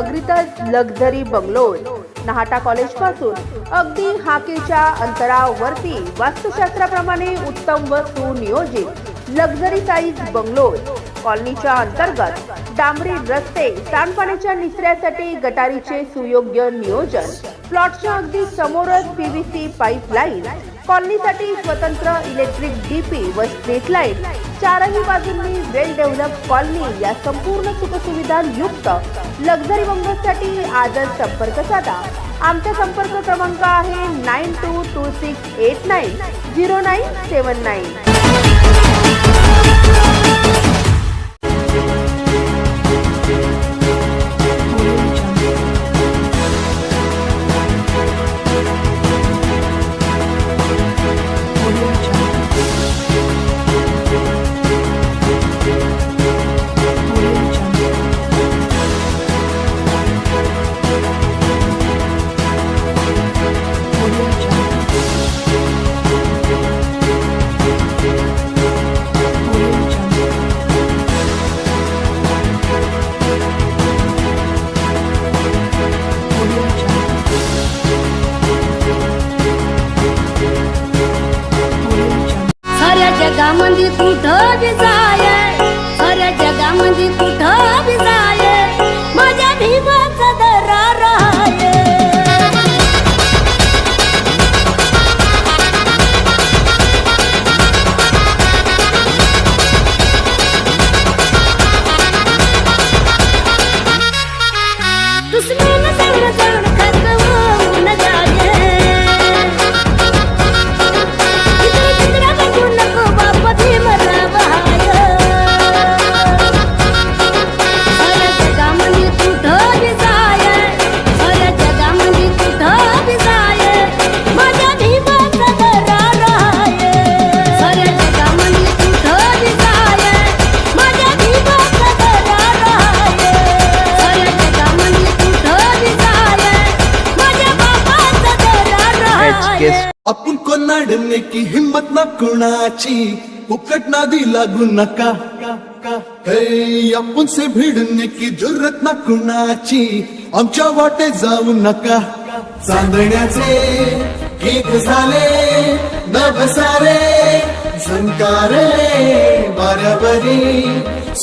अग्रितच luxury bungalows Nahata college पासून अगदी हाकेच्या अंतरावरती वास्तुशास्त्राप्रमाणे उत्तम व सुनियोजित लक्झरी साईज बंगलोज कॉलनीच्या अंतर्गत डांबरी रस्ते, सांडपाण्याच्या निचऱ्यासाठी गटारीचे सुयोग्य नियोजन, प्लॉटच्या अगदी समोरच पीव्हीसी पाईपलाईन, कॉलनीसाठी स्वतंत्र इलेक्ट्रिक डीपी व स्ट्रीट लाईट, चारही बाजूंनी वेल डेव्हलप कॉलनी या संपूर्ण सुखसुविधा युक्त लक्झरी बंगलोजसाठी आजच संपर्क साधा। आमचा संपर्क क्रमांक आहे 9226890979। जगामध्ये कुठं बी जाय, खऱ्या जगामध्ये कुठं बी जाय, माझ्या भीमाचा दरार आहे। दुश्मन संग जण खतवून जागे, आपण को नाडने की हिम्मत ना कुणाची, फुकट नादी लागू नका। आपण से भिडने की जुर्रत ना कुणाची, आमच्या वाटे जाऊ नका। चांदण्याचे गीत झाले नभसारे, झंकारले वाऱ्यावरी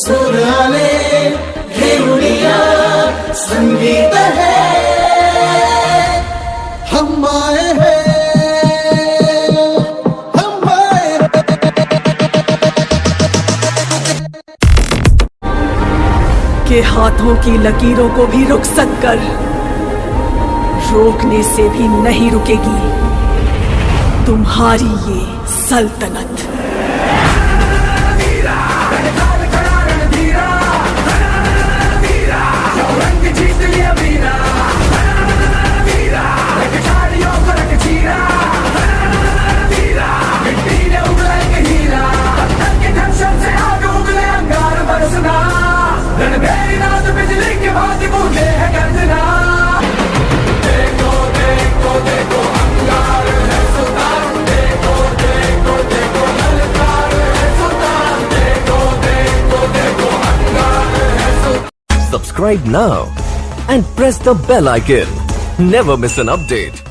सूर आले, घेऊया संगीत है हम आए हैं। के हाथों की लकीरों को भी रुखसत कर, रोकने से भी नहीं रुकेगी तुम्हारी ये सल्तनत। Subscribe now and press the bell icon. Never miss an update.